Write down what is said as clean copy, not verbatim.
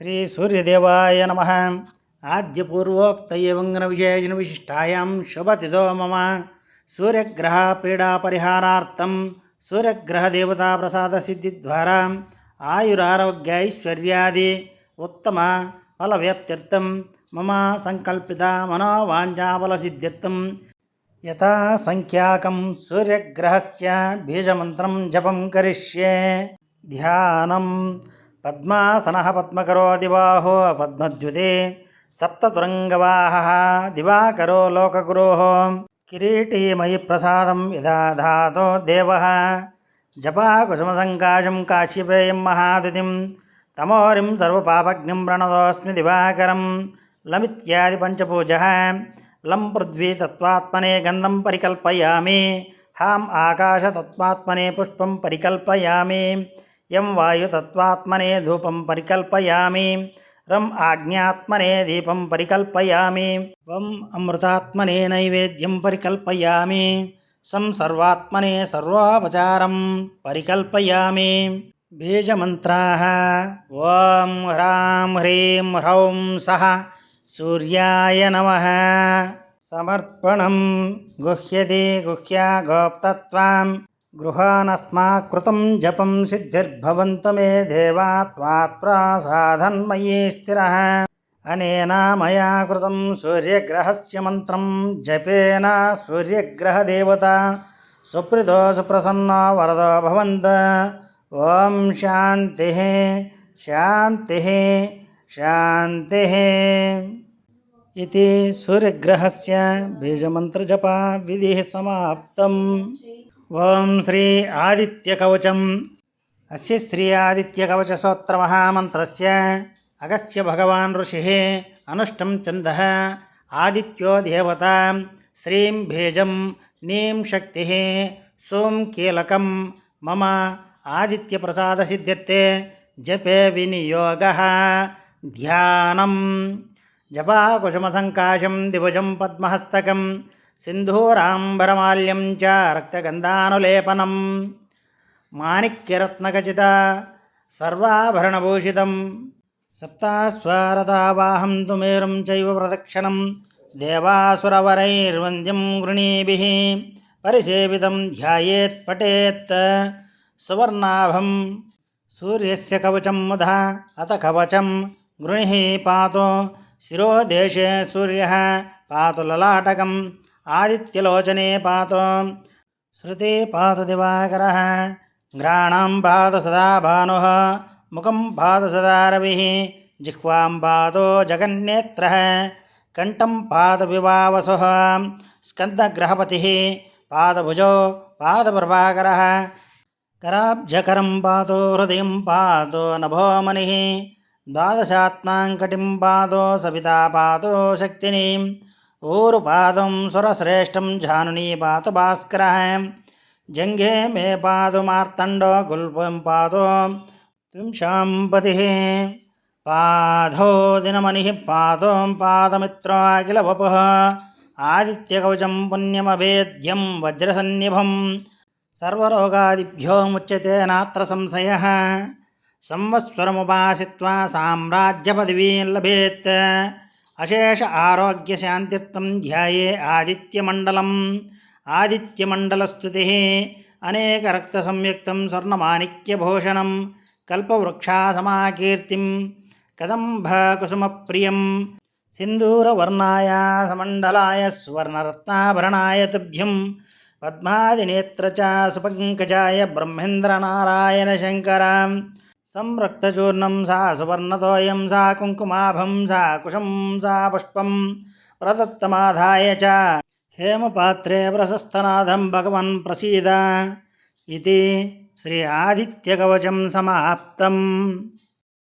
శ్రీ సూర్యదేవాయ నమః. ఆద్యపూర్వోక్త ఏవంగన విశేషణ విశిష్టాయాం శుభతిథో మమ సూర్యగ్రహ పీడా పరిహారార్థం సూర్యగ్రహ దేవతా ప్రసాద సిద్ధి ద్వారా ఆయురారోగ్యైశ్వర్యాది ఉత్తమ ఫలవ్యాప్త్యర్థం మమ సంకల్పిత మనోవాంఛాఫల సిద్ధ్యర్థం యథా సంఖ్యాకం సూర్యగ్రహస్య బీజమంత్రం జపం కరిష్యే. ధ్యానం. పద్మాసనః పద్మకరో దివాహో పద్మద్యుతే సప్తతురంగవాహః దివాకరో లోకగురోః కిరీటీమయి ప్రసాదం యదాధాతో దేవః. జపాకుసుమసంకాశం కాశ్యపేయం మహాదితిం తమోరిం సర్వపాపజ్ఞం ప్రణతోస్మి దివాకరం. లమిత్యాది పంచపూజః. లం పృథ్వీ తత్వాత్మనే గంధం పరికల్పయామి. హాం ఆకాశతత్వాత్మనే పుష్పం పరికల్పయామి. యం వాయుతత్వాత్మనే ధూపం పరికల్పయామి. రం ఆజ్ఞాత్మనే దీపం పరికల్పయామి. వం అమృతాత్మనే నైవేద్యం పరికల్పయామి. సం సర్వాత్మనే సర్వోపచారం పరికల్పయామి. బీజమంత్రాః. ఓం హ్రాం హ్రీం హ్రౌం సః సూర్యాయ నమః. సమర్పణం. గుహ్యతే గుహ్యా గోప్తత్వాం గృహానస్మాకృతం జపం సిద్ధిర్భవంతు మే దేవా త్వాత్ప్రసాదన్మయీ స్థిరః. అనేన మయా కృతం సూర్యగ్రహస్య మంత్రం జపేన సూర్యగ్రహదేవత సుప్రీతో సుప్రసన్నో వరదో భవంతు. ఓం శాంతి శాంతి శాంతి. ఇది సూర్యగ్రహస్య బీజమంత్రజప విధి సమాప్తం. ఓం శ్రీ ఆదిత్యకవచం. అస్య శ్రీ ఆదిత్యకవచస్తోత్రమహామంత్రస్య అగస్త్య భగవాన్ ఋషిః అనుష్టం ఛందః ఆదిత్యో దేవతా శ్రీం బీజం నీం శక్తిః సోం కీలకం మమ ఆదిత్యప్రసాదసిద్ధ్యర్థే జపే వినియోగః. ధ్యానం. జపాకుసుమసంకాశం దిభుజం పద్మహస్తకం సింధూరాంబరమాల్యం చ రక్తగంధానులేపనం మాణిక్యరత్నఖచిత సర్వాభరణభూషితం సప్తాస్వరథావాహం తు మేరుం చైవ ప్రదక్షిణం దేవాసురవరైర్వంద్యం గృణీభిః పరిసేవితం ధ్యాయేత్ పఠేత్. సువర్ణాభం. సూర్యస్య కవచం ముధ అత కవచం గృణిః పాతో శిరోదేశే సూర్యః పాతు లలాటకం ఆదిత్యలోచనే పాతో శృతే పాతు దివాకరः. గ్రాణాం పాతు సదా భానుః ముఖం పాతు సదా రవిః జిహ్వాం పాతో జగన్నేత్రः కంఠం పాతు వివావసుః స్కందగ్రహపతిः పాదభుజో పాతు ప్రభాకరः కరాబ్జకరం పాతో హృదయం పాతో నభోమనిః ద్వాదశాత్మాం కటిం పాతో సవితా పాతో శక్తిని ఊరుపాదం సురశ్రేష్టం జానునీ పాతు భాస్కరः జంఘే మే పాతు మార్తండో గుల్పం పాతో త్రింశాంపతిః పాధో దినమణిః పాతో పాదమిత్రో అఖిల వపుః ఆదిత్యకవచం పుణ్యమభేద్యం వజ్రసన్నిభం సర్వరోగాదిభ్యో ముచ్యతే నాత్ర సంశయః. సంవత్సరముపాసిత్వా సామ్రాజ్యపదవీం లభేత్. అశేష ఆరోగ్యశాంత్యర్థం ధ్యాయే ఆదిత్యమండలం. ఆదిత్యమండలస్తుతిః అనేక రక్తసంయుక్తం స్వర్ణమాణిక్యభూషణం కల్పవృక్షాసమాకీర్తిం కదంబకుసుమప్రియం సింధూరవర్ణాయ సమండలాయ స్వర్ణరత్నాభరణాయ తుభ్యం పద్మాదినేత్ర చ సుపంకజాయ బ్రహ్మేంద్రనారాయణ శంకర. సంరక్తచూర్ణం సా సువర్ణతోయం సా కుంకుమాభం సా కుశం సా పుష్పం ప్రదత్తమాధాయ చ హేమపాత్రే ప్రశస్తనాదం భగవన్ ప్రసీద. ఇది శ్రీ ఆదిత్యకవచం సమాప్తం.